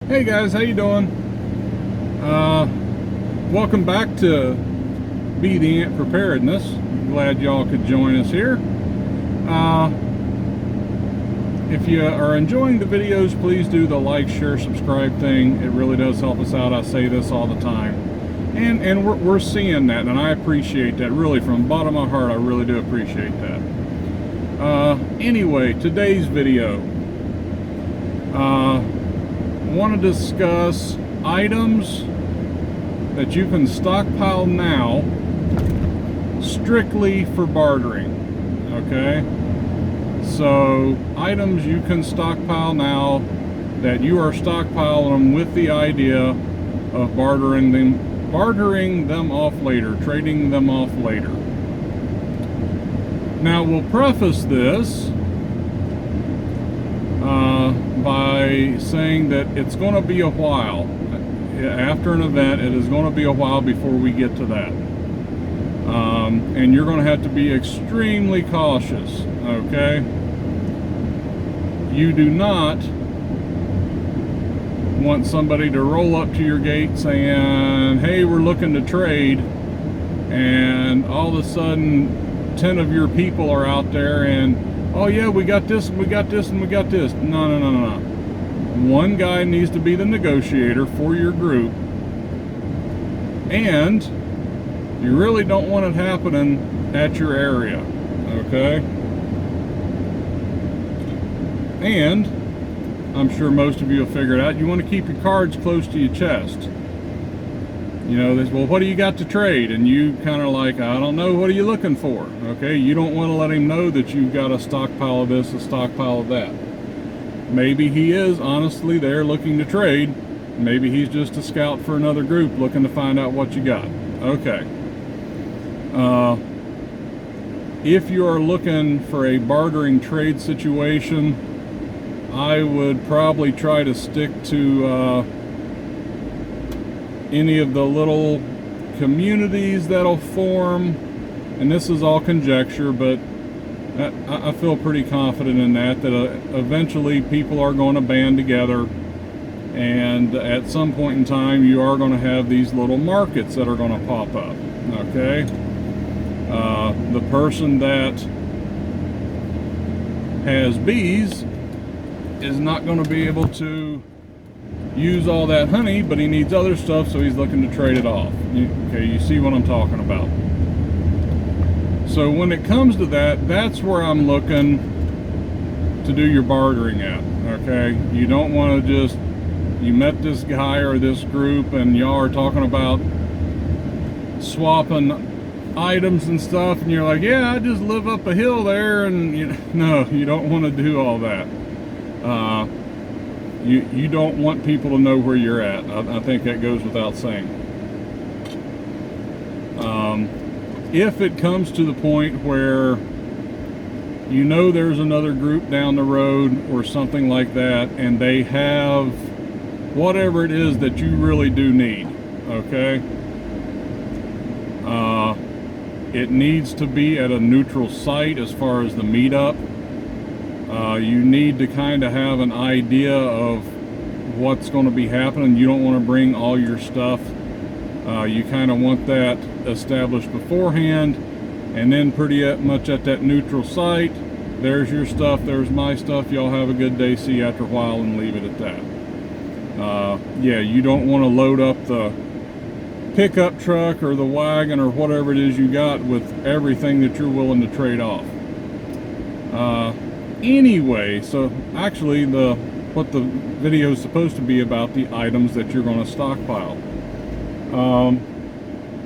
Hey guys, how you doing? Welcome back to Be the Ant Preparedness. Glad y'all could join us here. If you are enjoying the videos, please do the like, share, subscribe thing. It really does help us out. I say this all the time. And we're seeing that, and I appreciate that. Really, from the bottom of my heart, I really do appreciate that. Anyway, today's video. I want to discuss items that you can stockpile now strictly for bartering. Okay, so items you can stockpile now that you are stockpiling them with the idea of bartering them off later, trading them off later. Now we'll preface this by saying that it's going to be a while. After an event, it is going to be a while before we get to that. And you're going to have to be extremely cautious, okay? You do not want somebody to roll up to your gate saying, hey, we're looking to trade, and all of a sudden 10 of your people are out there and, oh yeah, we got this and we got this and we got this. No. One guy needs to be the negotiator for your group, and you really don't want it happening at your area, okay? And I'm sure most of you have figured out you want to keep your cards close to your chest. You know, well, what do you got to trade? And you kind of like, I don't know, what are you looking for? Okay, you don't want to let him know that you've got a stockpile of this, a stockpile of that. Maybe he is honestly there looking to trade. Maybe he's just a scout for another group looking to find out what you got. Okay. If you are looking for a bartering trade situation, I would probably try to stick to any of the little communities that'll form, and this is all conjecture, but I feel pretty confident in that eventually people are going to band together, and at some point in time you are going to have these little markets that are going to pop up, okay? The person that has bees is not going to be able to use all that honey, but he needs other stuff, so he's looking to trade it off. Okay, you see what I'm talking about. So when it comes to that, that's where I'm looking to do your bartering at, okay? You don't want to just, you met this guy or this group and y'all are talking about swapping items and stuff, and you're like, yeah, I just live up a hill there, and no, you don't want to do all that. You don't want people to know where you're at. I think that goes without saying. If it comes to the point where you know there's another group down the road or something like that, and they have whatever it is that you really do need, okay? It needs to be at a neutral site as far as the meetup. You need to kind of have an idea of what's going to be happening. You don't want to bring all your stuff. You kind of want that established beforehand, and then pretty much at that neutral site, there's your stuff, there's my stuff, y'all have a good day, see you after a while, and leave it at that. Yeah, you don't want to load up the pickup truck or the wagon or whatever it is you got with everything that you're willing to trade off. Anyway, so actually what the video is supposed to be about, the items that you're going to stockpile.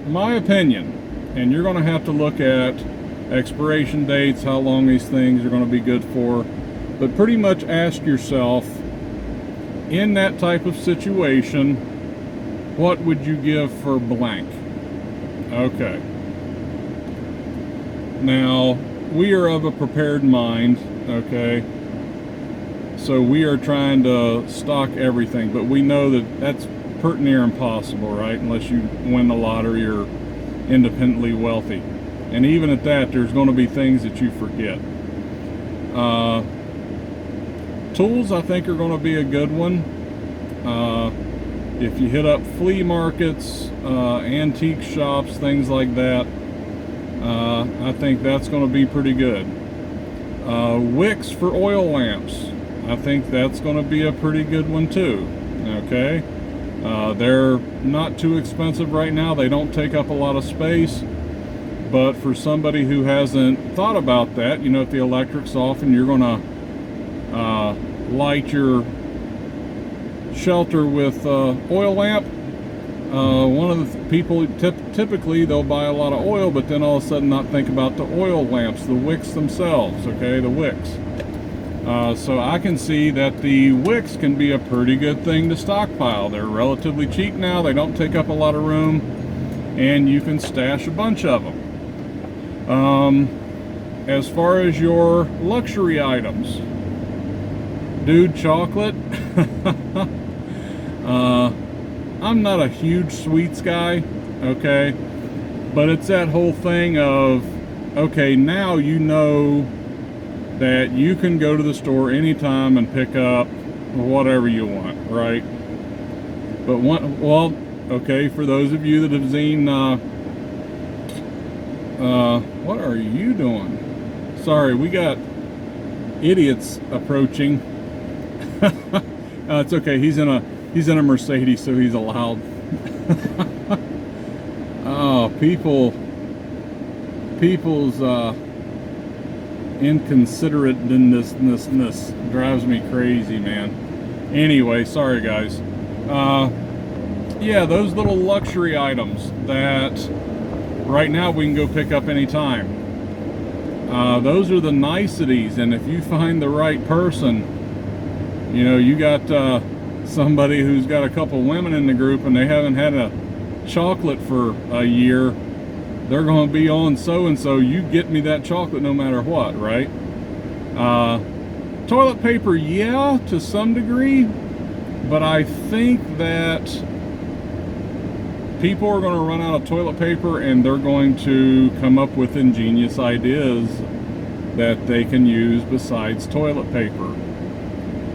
My opinion, and you're going to have to look at expiration dates, how long these things are going to be good for, but pretty much ask yourself, in that type of situation, what would you give for blank? Okay. Now, we are of a prepared mind, okay? So we are trying to stock everything, but we know that that's pretty near impossible, right? Unless you win the lottery or independently wealthy. And even at that, there's going to be things that you forget. Tools, I think, are going to be a good one. if you hit up flea markets, antique shops, things like that, I think that's going to be pretty good. Wicks for oil lamps, I think that's going to be a pretty good one too. Okay, they're not too expensive right now. They don't take up a lot of space, but for somebody who hasn't thought about that, you know, if the electric's off and you're going to light your shelter with oil lamp, one of the people typically they'll buy a lot of oil, but then all of a sudden not think about the oil lamps, the wicks themselves. Okay, the wicks. So I can see that the wicks can be a pretty good thing to stockpile. They're relatively cheap now, they don't take up a lot of room, and you can stash a bunch of them. As far as your luxury items, dude, chocolate. I'm not a huge sweets guy, okay, but it's that whole thing of, okay, now you know that you can go to the store anytime and pick up whatever you want, right? But well, okay, for those of you that have seen, what are you doing? Sorry, we got idiots approaching. It's okay, he's in a Mercedes, so he's allowed. Oh, people's inconsiderateness drives me crazy, man. Anyway, sorry guys. Yeah, those little luxury items that right now we can go pick up anytime. Those are the niceties, and if you find the right person, you know, you got somebody who's got a couple women in the group and they haven't had a chocolate for a year, they're going to be on so-and-so, you get me that chocolate no matter what, right? Toilet paper, yeah, to some degree, but I think that people are going to run out of toilet paper and they're going to come up with ingenious ideas that they can use besides toilet paper.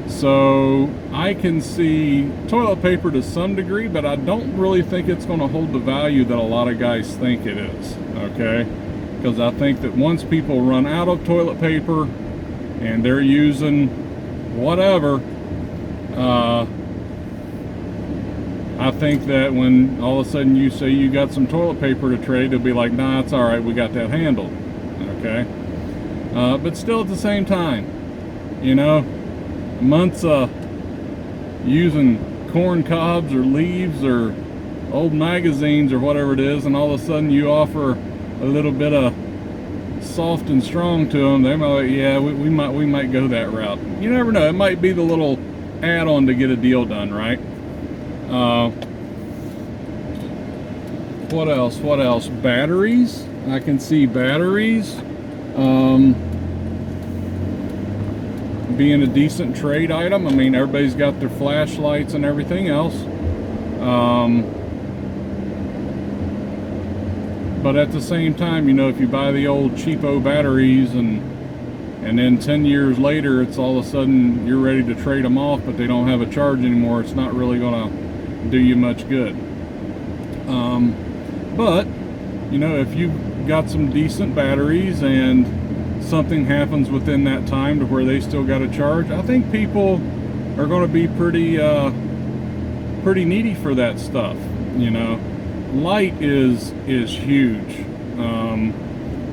So I can see toilet paper to some degree, but I don't really think it's going to hold the value that a lot of guys think it is, okay? Because I think that once people run out of toilet paper and they're using whatever, I think that when all of a sudden you say you got some toilet paper to trade, they'll be like, nah, it's all right, we got that handled, okay? But still at the same time, you know, months using corn cobs or leaves or old magazines or whatever it is, and all of a sudden you offer a little bit of soft and strong to them, they might, yeah, we might go that route. You never know, it might be the little add-on to get a deal done, right? What else? Batteries. I can see batteries being a decent trade item. I mean, everybody's got their flashlights and everything else. But at the same time, you know, if you buy the old cheapo batteries and then 10 years later, it's all of a sudden you're ready to trade them off, but they don't have a charge anymore, it's not really going to do you much good. But, you know, if you've got some decent batteries and something happens within that time to where they still got a charge, I think people are going to be pretty needy for that stuff, you know. Light is huge.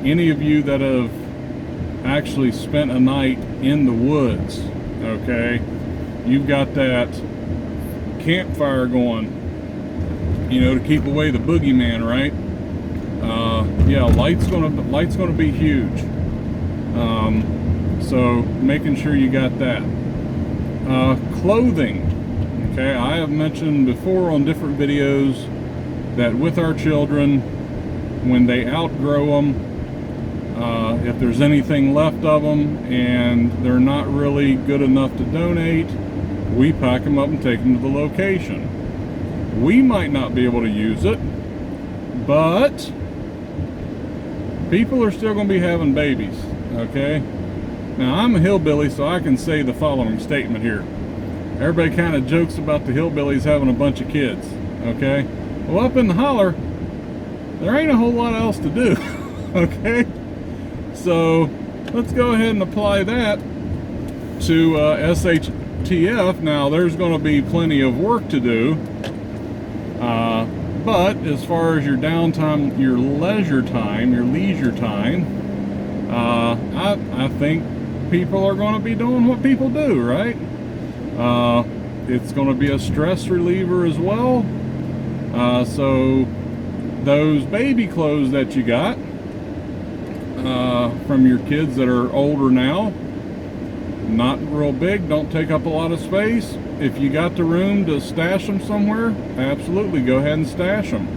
Any of you that have actually spent a night in the woods, okay, you've got that campfire going, you know, to keep away the boogeyman, right? Yeah, light's gonna be huge. So making sure you got that. Clothing, okay, I have mentioned before on different videos that with our children, when they outgrow them, if there's anything left of them and they're not really good enough to donate, we pack them up and take them to the location. We might not be able to use it, but people are still going to be having babies, okay? Now, I'm a hillbilly, so I can say the following statement here. everybody kind of jokes about the hillbillies having a bunch of kids, okay? Well, up in the holler, there ain't a whole lot else to do, okay? So let's go ahead and apply that to shtf. Now, there's going to be plenty of work to do, but as far as your downtime, your leisure time, I think people are going to be doing what people do, right? It's going to be a stress reliever as well. So those baby clothes that you got from your kids that are older now, not real big, don't take up a lot of space. If you got the room to stash them somewhere, absolutely go ahead and stash them.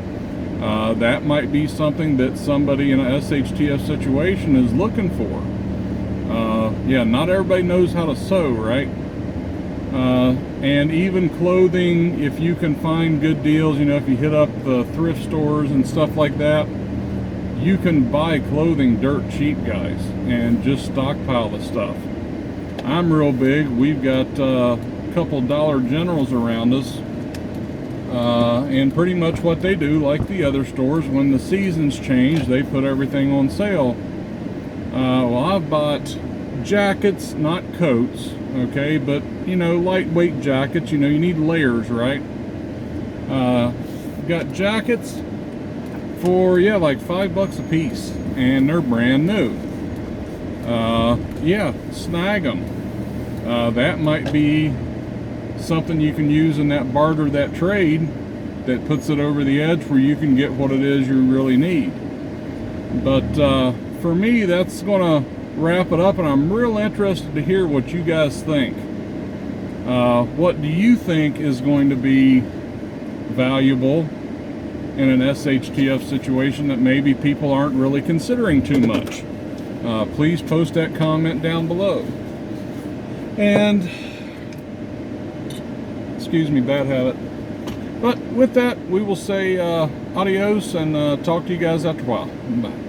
That might be something that somebody in a SHTF situation is looking for. Yeah, not everybody knows how to sew, right? And even clothing, if you can find good deals, you know, if you hit up the thrift stores and stuff like that, you can buy clothing dirt cheap, guys, and just stockpile the stuff. I'm real big. We've got a couple Dollar Generals around us, and pretty much what they do, like the other stores, when the seasons change, they put everything on sale. Well, I've bought jackets, not coats, okay, but you know, lightweight jackets. You know, you need layers, right? Got jackets for, yeah, like $5 a piece, and they're brand new. Yeah, snag them. That might be something you can use in that barter, that trade, that puts it over the edge where you can get what it is you really need. But for me, that's gonna wrap it up, and I'm real interested to hear what you guys think. What do you think is going to be valuable in an SHTF situation that maybe people aren't really considering too much? Please post that comment down below. And excuse me, bad habit. But with that, we will say adios and talk to you guys after a while. Bye.